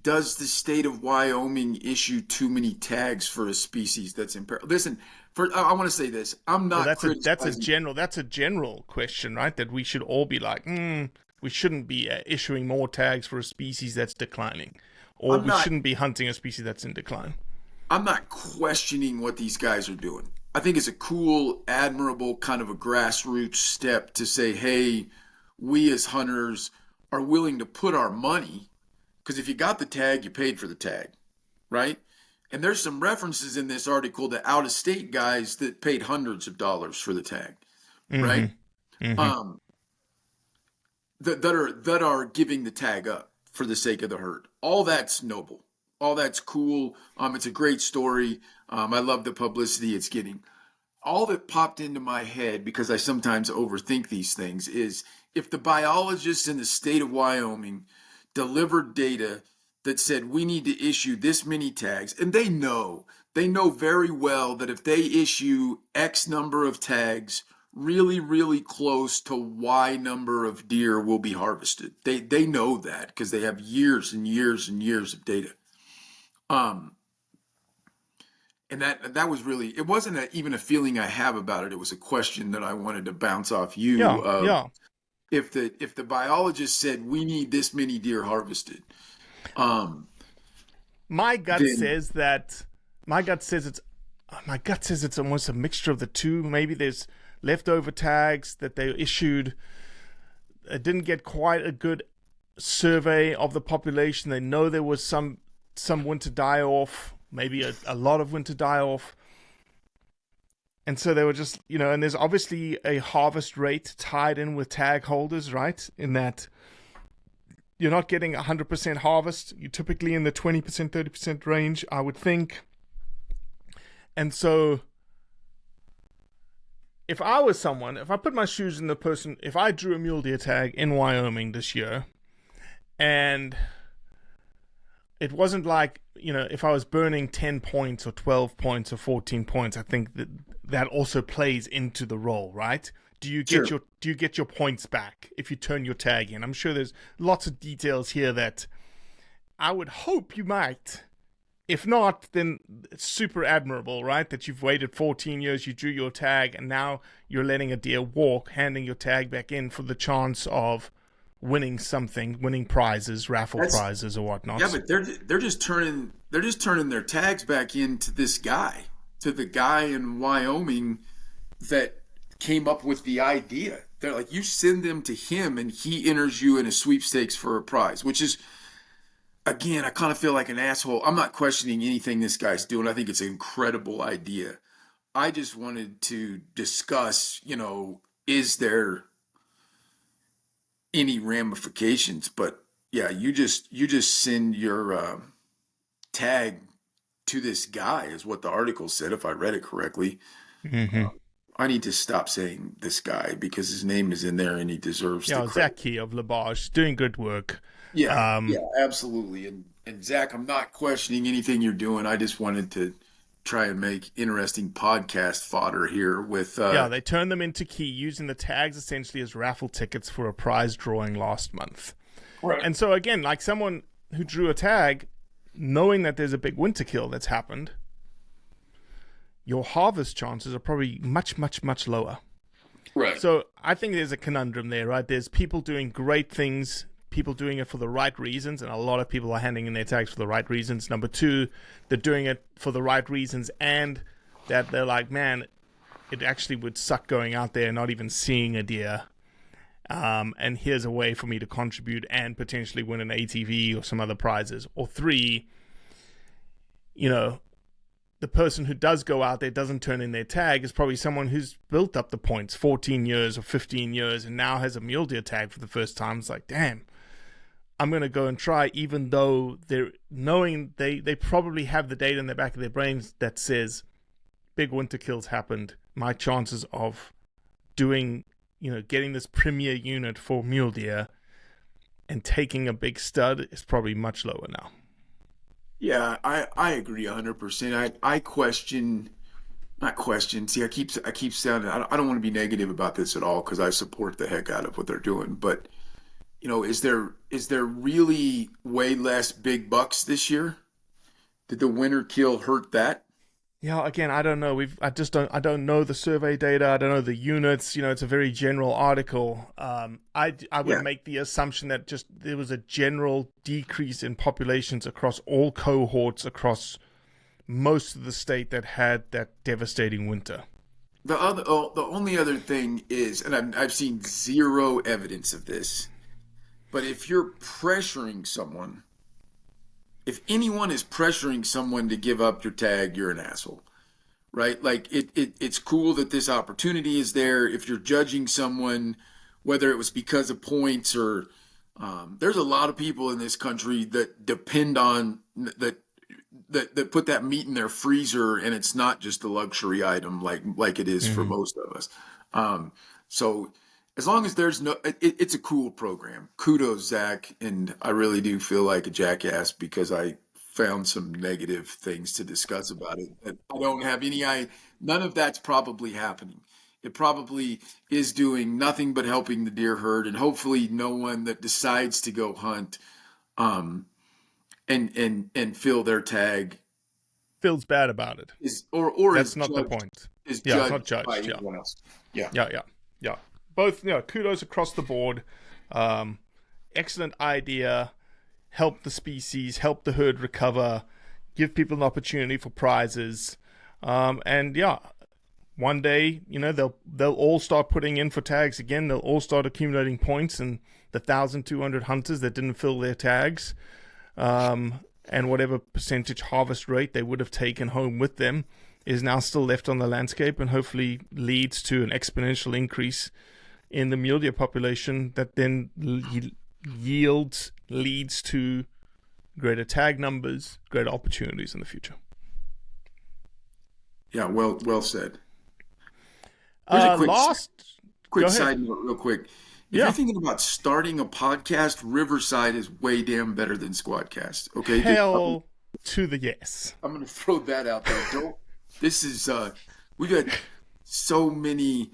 [SPEAKER 2] Does the state of Wyoming issue too many tags for a species that's in peril? Listen, I want to say this. I'm not.
[SPEAKER 1] Well, that's a general question, right? That we should all be like, we shouldn't be issuing more tags for a species that's declining, or we shouldn't be hunting a species that's in decline.
[SPEAKER 2] I'm not questioning what these guys are doing. I think it's a cool, admirable kind of a grassroots step to say, hey, we as hunters are willing to put our money, because if you got the tag, you paid for the tag, right? And there's some references in this article to out-of-state guys that paid hundreds of dollars for the tag, right? Mm-hmm. That are giving the tag up for the sake of the herd. All that's noble. All that's cool. It's a great story. I love the publicity it's getting. All that popped into my head, because I sometimes overthink these things, is if the biologists in the state of Wyoming delivered data that said we need to issue this many tags, and they know very well that if they issue X number of tags, really, really close to Y number of deer will be harvested. They know that because they have years and years and years of data. And that was really, it wasn't even a feeling I have about it. It was a question that I wanted to bounce off you.
[SPEAKER 1] Yeah.
[SPEAKER 2] If the biologist said we need this many deer harvested,
[SPEAKER 1] my gut says it's almost a mixture of the two. Maybe there's leftover tags that they issued. It didn't get quite a good survey of the population. They know there was some winter die-off, maybe a lot of winter die-off. And so they were just, and there's obviously a harvest rate tied in with tag holders, right? In that you're not getting 100% harvest. You're typically in the 20%, 30% range, I would think. And so if I was someone, if I put my shoes in the person, if I drew a mule deer tag in Wyoming this year, and it wasn't like, if I was burning 10 points or 12 points or 14 points, I think that also plays into the role, right? Do you get your points back if you turn your tag in? I'm sure there's lots of details here that I would hope you might. If not, then it's super admirable, right? That you've waited 14 years, you drew your tag, and now you're letting a deer walk, handing your tag back in for the chance of winning something, winning prizes, prizes or whatnot.
[SPEAKER 2] Yeah, but they're just turning their tags back into this guy, to the guy in Wyoming that came up with the idea. They're like, you send them to him and he enters you in a sweepstakes for a prize, which is, again, I kind of feel like an asshole. I'm not questioning anything this guy's doing. I think it's an incredible idea. I just wanted to discuss, is there any ramifications? But yeah, you just send your tag to this guy, is what the article said, if I read it correctly.
[SPEAKER 1] Mm-hmm.
[SPEAKER 2] I need to stop saying this guy because his name is in there and he deserves the credit.
[SPEAKER 1] Zach Key of LaBarge, doing good work.
[SPEAKER 2] Yeah, absolutely. And Zach, I'm not questioning anything you're doing. I just wanted to try and make interesting podcast fodder here with...
[SPEAKER 1] they turned them into key, using the tags essentially as raffle tickets for a prize drawing last month.
[SPEAKER 2] Right.
[SPEAKER 1] And so again, like someone who drew a tag, knowing that there's a big winter kill that's happened, your harvest chances are probably much, much, much lower.
[SPEAKER 2] Right.
[SPEAKER 1] So I think there's a conundrum there, right? There's people doing great things, people doing it for the right reasons, and a lot of people are handing in their tags for the right reasons. Number two, they're doing it for the right reasons, and that they're like, man, it actually would suck going out there and not even seeing a deer. And here's a way for me to contribute and potentially win an ATV or some other prizes. Or three, the person who does go out there doesn't turn in their tag is probably someone who's built up the points 14 years or 15 years and now has a mule deer tag for the first time. It's like, damn, I'm going to go and try, even though they're knowing they probably have the data in the back of their brains that says big winter kills happened. My chances of doing, getting this premier unit for mule deer and taking a big stud is probably much lower now.
[SPEAKER 2] Yeah, I agree 100%. I question, not question. See, I keep sounding. I don't want to be negative about this at all because I support the heck out of what they're doing. But is there really way less big bucks this year? Did the winter kill hurt that?
[SPEAKER 1] Yeah, again, I don't know. I don't know the survey data. I don't know the units. It's a very general article. I would make the assumption that just there was a general decrease in populations across all cohorts across most of the state that had that devastating winter.
[SPEAKER 2] The only other thing is, and I've seen zero evidence of this, but if you're pressuring someone. If anyone is pressuring someone to give up your tag, you're an asshole, right? Like it's cool that this opportunity is there. If you're judging someone, whether it was because of points or there's a lot of people in this country that depend on that put that meat in their freezer, and it's not just a luxury item like it is for most of us. So as long as there's it's a cool program. Kudos, Zach. And I really do feel like a jackass because I found some negative things to discuss about it. That I don't have none of that's probably happening. It probably is doing nothing but helping the deer herd, and hopefully no one that decides to go hunt, and fill their tag
[SPEAKER 1] feels bad about it. That's not the point.
[SPEAKER 2] It's
[SPEAKER 1] not
[SPEAKER 2] judged by
[SPEAKER 1] judged.
[SPEAKER 2] anyone else. Yeah.
[SPEAKER 1] Both, kudos across the board. Excellent idea. Help the species, help the herd recover, give people an opportunity for prizes. And one day, they'll all start putting in for tags again. They'll all start accumulating points, and the 1,200 hunters that didn't fill their tags, and whatever percentage harvest rate they would have taken home with them is now still left on the landscape, and hopefully leads to an exponential increase in the mule deer population that then leads to greater tag numbers, greater opportunities in the future.
[SPEAKER 2] Yeah, well said. Here's a quick side note real quick. If you're thinking about starting a podcast, Riverside is way damn better than Squadcast. Okay?
[SPEAKER 1] Hell to the yes.
[SPEAKER 2] I'm going to throw that out there. This is, we've had so many,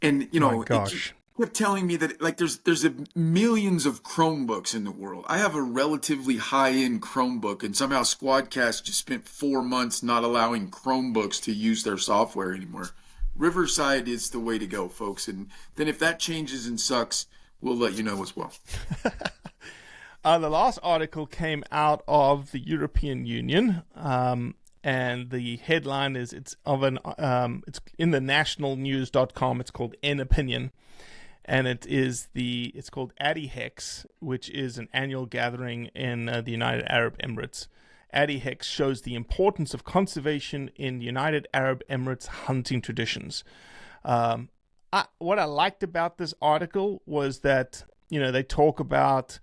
[SPEAKER 2] and
[SPEAKER 1] my gosh.
[SPEAKER 2] Kept telling me that there's millions of Chromebooks in the world. I have a relatively high-end Chromebook, and somehow Squadcast just spent 4 months not allowing Chromebooks to use their software anymore. Riverside is the way to go, folks. And then if that changes and sucks, we'll let you know as well.
[SPEAKER 1] The last article came out of the European Union, and the headline is it's in the nationalnews.com. It's called An Opinion. And it's called ADIHEX, which is an annual gathering in the United Arab Emirates. ADIHEX shows the importance of conservation in United Arab Emirates hunting traditions. What I liked about this article was that, they talk about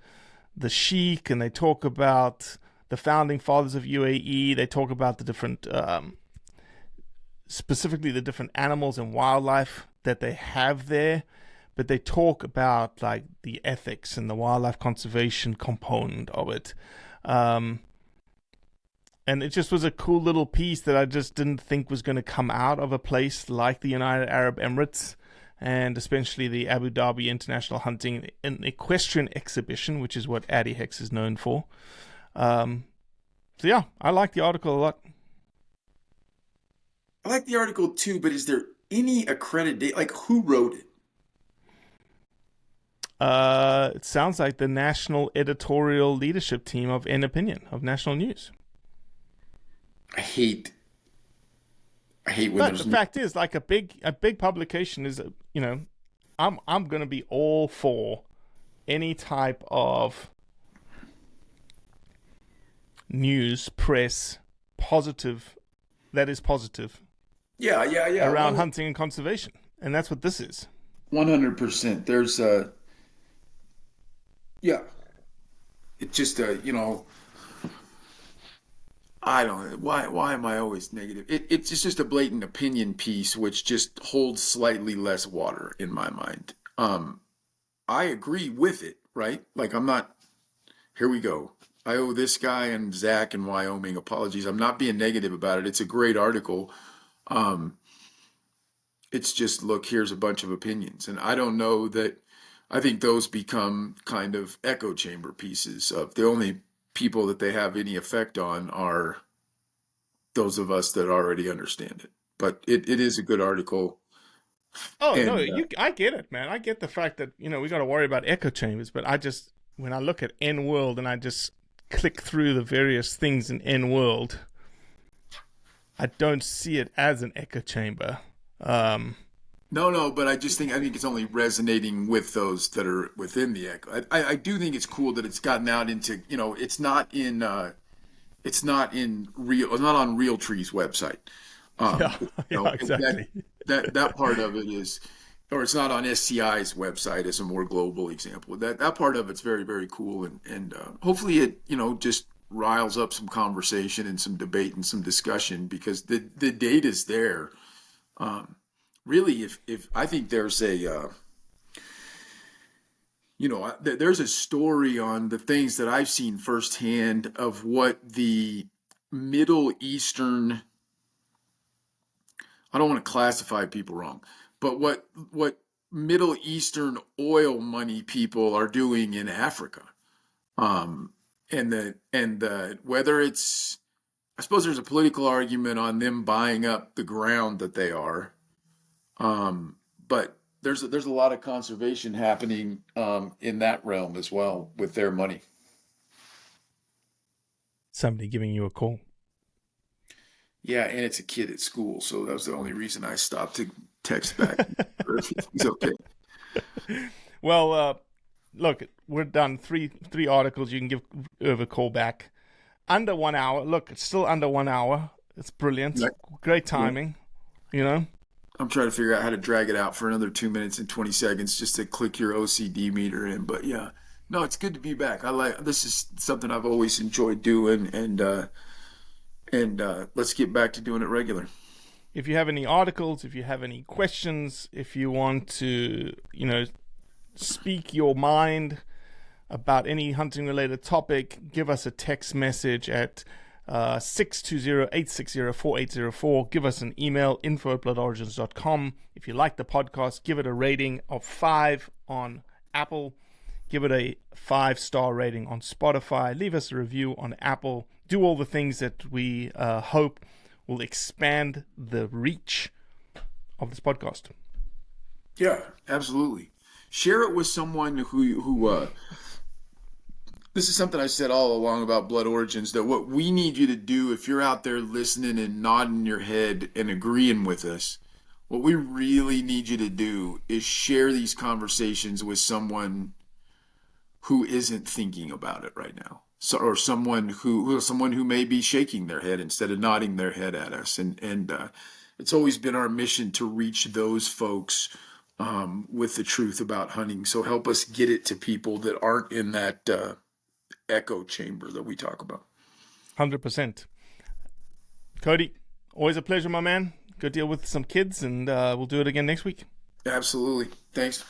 [SPEAKER 1] the Sheikh, and they talk about the founding fathers of UAE. They talk about the different, specifically the different animals and wildlife that they have there. But they talk about like the ethics and the wildlife conservation component of it. And it just was a cool little piece that I just didn't think was going to come out of a place like the United Arab Emirates, and especially the Abu Dhabi International Hunting and Equestrian Exhibition, which is what ADIHEX is known for. So yeah, I like the article a lot.
[SPEAKER 2] I like the article too, but is there any accreditation? Like, who wrote it?
[SPEAKER 1] It sounds like the national editorial leadership team of In Opinion of National News.
[SPEAKER 2] I hate when
[SPEAKER 1] But
[SPEAKER 2] there's
[SPEAKER 1] the fact is, like a big publication is, I'm gonna be all for any type of news, press, positive, that is positive
[SPEAKER 2] yeah.
[SPEAKER 1] around hunting and conservation, and that's what this is.
[SPEAKER 2] 100%. There's yeah. It's just I don't know why am I always negative? It's just a blatant opinion piece which just holds slightly less water in my mind. I agree with it, right? Like I'm not. Here we go. I owe this guy and Zach in Wyoming apologies. I'm not being negative about it. It's a great article. Um, it's just, look, here's a bunch of opinions. And I don't know that, I think those become kind of echo chamber pieces of the only people that they have any effect on are those of us that already understand it. But it is a good article.
[SPEAKER 1] Oh no,
[SPEAKER 2] And
[SPEAKER 1] I get it, man. I get the fact that we got to worry about echo chambers, but I just when I look at N World and I just click through the various things in N World, I don't see it as an echo chamber.
[SPEAKER 2] no, but I think it's only resonating with those that are within the echo. I do think it's cool that it's gotten out into, it's not on Realtree's website.
[SPEAKER 1] Yeah,
[SPEAKER 2] You
[SPEAKER 1] yeah,
[SPEAKER 2] know,
[SPEAKER 1] exactly.
[SPEAKER 2] that part of it is, or it's not on SCI's website as a more global example. That part of it's very, very cool, and hopefully it just riles up some conversation and some debate and some discussion because the data's there. Really, if I think there's there's a story on the things that I've seen firsthand of what the Middle Eastern, I don't want to classify people wrong, but what Middle Eastern oil money people are doing in Africa. Um, and the whether it's, I suppose there's a political argument on them buying up the ground that they are. But there's a lot of conservation happening in that realm as well with their money.
[SPEAKER 1] Somebody giving you a call.
[SPEAKER 2] Yeah, and it's a kid at school, so that was the only reason I stopped to text back. It's okay.
[SPEAKER 1] Well, look, we're done. Three articles. You can give Irv a call back. Under 1 hour. Look, it's still under 1 hour. It's brilliant.
[SPEAKER 2] Yeah.
[SPEAKER 1] Great timing.
[SPEAKER 2] I'm trying to figure out how to drag it out for another 2 minutes and 20 seconds just to click your OCD meter in. But yeah, no, it's good to be back. This is something I've always enjoyed doing, and let's get back to doing it regular.
[SPEAKER 1] If you have any articles, if you have any questions, if you want to, speak your mind about any hunting related topic, give us a text message at 620-860-4804. Give us an email, info@bloodorigins.com. If you like the podcast, give it a rating of 5 on Apple. Give it a 5-star rating on Spotify. Leave us a review on Apple. Do all the things that we hope will expand the reach of this podcast.
[SPEAKER 2] Yeah, absolutely. Share it with someone who this is something I said all along about Blood Origins, that what we need you to do, if you're out there listening and nodding your head and agreeing with us, what we really need you to do is share these conversations with someone who isn't thinking about it right now. So, or someone who may be shaking their head instead of nodding their head at us. And it's always been our mission to reach those folks with the truth about hunting. So help us get it to people that aren't in that echo chamber that we talk about.
[SPEAKER 1] 100%. Cody, always a pleasure, my man. Go deal with some kids, and we'll do it again next week.
[SPEAKER 2] Absolutely. Thanks.